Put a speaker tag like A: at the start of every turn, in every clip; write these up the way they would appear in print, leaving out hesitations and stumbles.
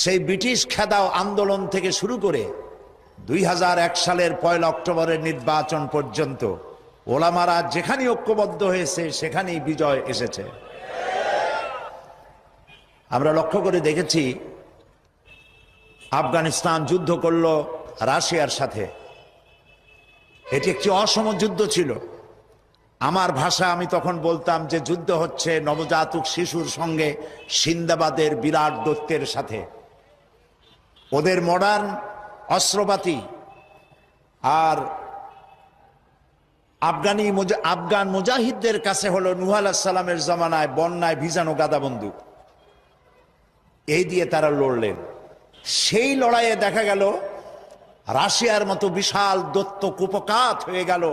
A: সেই ব্রিটিশ খেদাও আন্দোলন থেকে শুরু করে 2001 সালের 1 অক্টোবরের নির্বাচন পর্যন্ত ওলামারা যেখানেই ঐক্যবদ্ধ হয়েছে সেখানেই বিজয় এসেছে। আমরা লক্ষ্য করে দেখেছি, আফগানিস্তান যুদ্ধ করল রাশিয়ার সাথে। এটি একটি অসম যুদ্ধ ছিল। আমার ভাষা আমি তখন বলতাম যে যুদ্ধ হচ্ছে নবজাতক শিশুর সঙ্গে সিন্দাবাদের বিরাট দৈত্যের সাথে। ওদের মডার্ন অস্ত্রপাতি আর আফগান মুজাহিদদের কাছে হলো নূহ আলাইহিস সালামের জমানায় বন্যায় ভিজানো গাদা বন্দুক। এই দিয়ে তারা লড়লেন। সেই লড়াইয়ে দেখা গেল রাশিয়ার মতো বিশাল দৈত্য কুপকাত হয়ে গেল,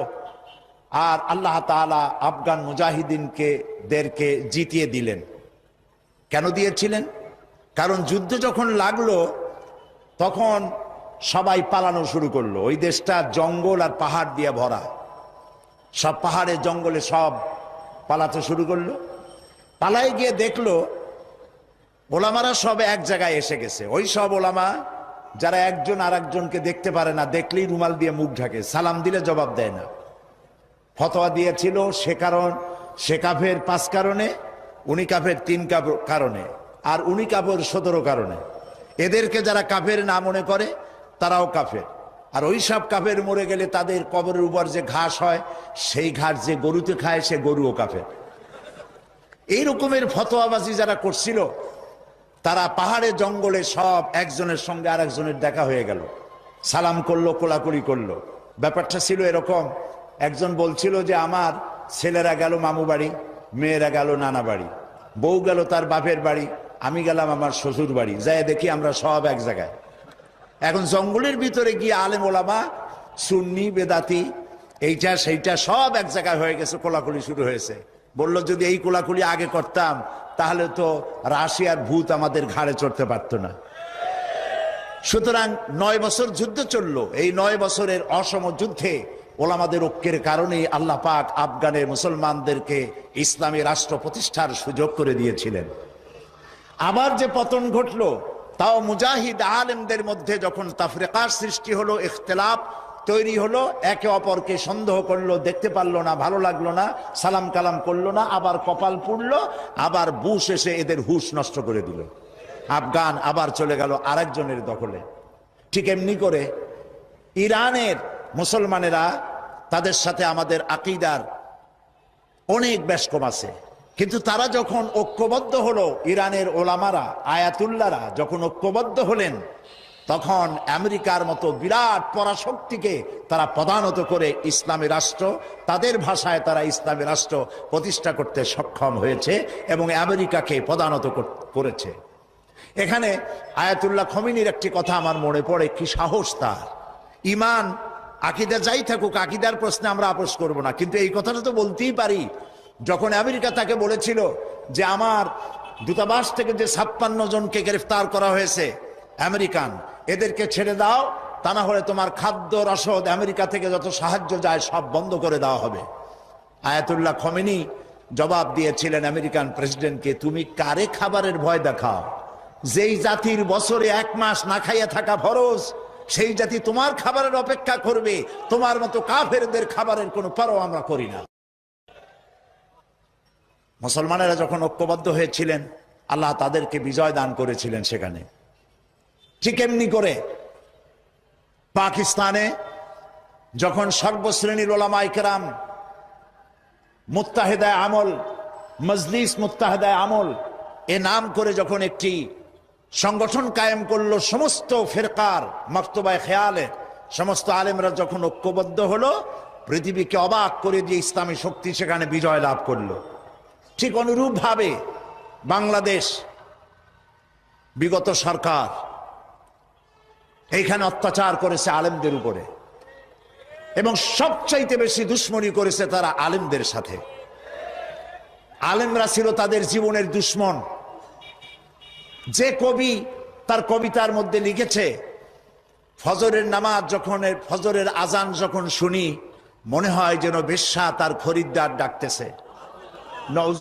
A: আর আল্লাহ তাআলা আফগান মুজাহিদিনদেরকে জিতিয়ে দিলেন। কেন দিয়েছিলেন? কারণ যুদ্ধ যখন লাগলো তখন সবাই পালানো শুরু করলো। ওই দেশটা জঙ্গল আর পাহাড় দিয়ে ভরা, সব পাহাড়ে জঙ্গলে সব পালাতে শুরু করলো। পালায় গিয়ে দেখলো ওলামারা সব এক জায়গায় এসে গেছে। ওই সব ওলামা যারা একজন আর একজনকে দেখতে পারে না, দেখলেই রুমাল দিয়ে মুখ ঢাকে, সালাম দিলে জবাব দেয় না। ফতোয়া দিয়েছিল সে কাফের 5 কারণে, উনি কাফের 3 কারণে, আর উনি কাফের 17 কারণে। এদেরকে যারা কাফের না মনে করে তারাও কাফের। আর ওই সব কাফের মরে গেলে তাদের কবরের উপর যে ঘাস হয় সেই ঘাস যে গরুতে খায় সে গরুও কাফের। এই রকমের ফতোয়াবাজি যারা করছিল তারা পাহাড়ে জঙ্গলে সব একজনের সঙ্গে আর একজনের দেখা হয়ে গেল, সালাম করলো, কোলাকুলি করলো। ব্যাপারটা ছিল এরকম, একজন বলছিল যে আমার ছেলেরা গেল মামু বাড়ি, মেয়েরা গেল নানা বাড়ি, বউ গেল তার বাপের বাড়ি, আমি গেলাম আমার শ্বশুর বাড়ি, যাই দেখি আমরা সব এক জায়গায়। এখন জঙ্গলের ভিতরে গিয়ে আলেম ওলামা, সুন্নি বেদাতি, এইটা সেইটা সব এক জায়গায় হয়ে গেছে, কোলাকুলি শুরু হয়েছে। বলল যদি এই কোলাকুলি আগে করতাম তাহলে তো রাশিয়ার ভূত আমাদের ঘাড়ে চড়তে পারতো না। সুতরাং 9 বছর যুদ্ধ চললো। এই 9 বছরের অসম যুদ্ধে ওলামাদের ঐক্যের কারণেই আল্লাহ পাক আফগানের মুসলমানদেরকে ইসলামী রাষ্ট্র প্রতিষ্ঠার সুযোগ করে দিয়েছিলেন। আবার যে পতন ঘটলো, তাও মুজাহিদ আলেমদের মধ্যে যখন তাফরিকার সৃষ্টি হলো, ইখতিলাফ তৈরি হলো, একে অপরকে সন্দেহ করলো, দেখতে পারলো না, ভালো লাগলো না, সালাম কালাম করলো না, আবার কপাল পুড়লো, আবার বুশ এসে এদের হুশ নষ্ট করে দিল। আফগান আবার চলে গেল আরেকজনের দখলে। ঠিক এমনি করে ইরানের মুসলমানেরা, তাদের সাথে আমাদের আকীদার অনেক বেশকম আছে, কিন্তু তারা যখন ঐক্যবদ্ধ হলো, ইরানের ওলামারা আয়াতুল্লাহরা যখন ঐক্যবদ্ধ হলেন, তখন আমেরিকার মতো বিরাট পরাশক্তিকে তারা পদানত করে ইসলামী রাষ্ট্র, তাদের ভাষায় তারা ইসলামী রাষ্ট্র প্রতিষ্ঠা করতে সক্ষম হয়েছে এবং আমেরিকাকে পদানত করেছে। এখানে আয়াতুল্লাহ খমিনীর একটি কথা আমার মনে পড়ে, কি সাহস তার! ইমান আকীদা যাই থাকুক, আকীদার প্রশ্নে আমরা আপোষ করব না, কিন্তু এই কথাটা তো বলতেই পারি। যখন আমেরিকা তাকে বলেছিল যে আমার দূতাবাস থেকে যে 56 জনকে গ্রেফতার করা হয়েছে আমেরিকান, এদেরকে ছেড়ে দাও, তা না হলে তোমার খাদ্য রসদ আমেরিকা থেকে যত সাহায্য যায় সব বন্ধ করে দেওয়া হবে। আয়াতুল্লাহ খমেনি জবাব দিয়েছিলেন আমেরিকান প্রেসিডেন্টকে, তুমি কারে খাবারের ভয় দেখাও? যেই জাতির বছরে 1 মাস না খাইয়া থাকা ফরজ, সেই জাতি তোমার খাবারের অপেক্ষা করবে? তোমার মতো কাফেরদের খাবারের কোনো পরোয়া আমরা করি না। মুসলমানেরা যখন ঐক্যবদ্ধ হয়েছিলেন, আল্লাহ তাদেরকে বিজয় দান করেছিলেন সেখানে। ঠিক এমনি করে পাকিস্তানে যখন সর্বশ্রেণীর ওলামায়ে কেরাম মুত্তাহিদায়ে আমল, মজলিস মুত্তাহিদায়ে আমল এ নাম করে যখন একটি সংগঠন কায়েম করলো, সমস্ত ফিরকার মক্তবায়ে খেয়ালে সমস্ত আলেমরা যখন ঐক্যবদ্ধ হলো, পৃথিবীকে অবাক করে দিয়ে ইসলামী শক্তি সেখানে বিজয় লাভ করলো। ঠিক অনুরূপভাবে বাংলাদেশ বিগত সরকার এইখানে অত্যাচার করেছে আলেমদের উপরে, এবং সবচাইতে বেশি দুশ্মনী করেছে তারা আলেমদের সাথে। আলেমরা ছিল তাদের জীবনের দুশ্মন। যে কবি তার কবিতার মধ্যে লিখেছে, ফজরের নামাজ যখন, ফজরের আজান যখন শুনি, মনে হয় যেন বেশ্যা তার খরিদ্দার ডাকতেছে।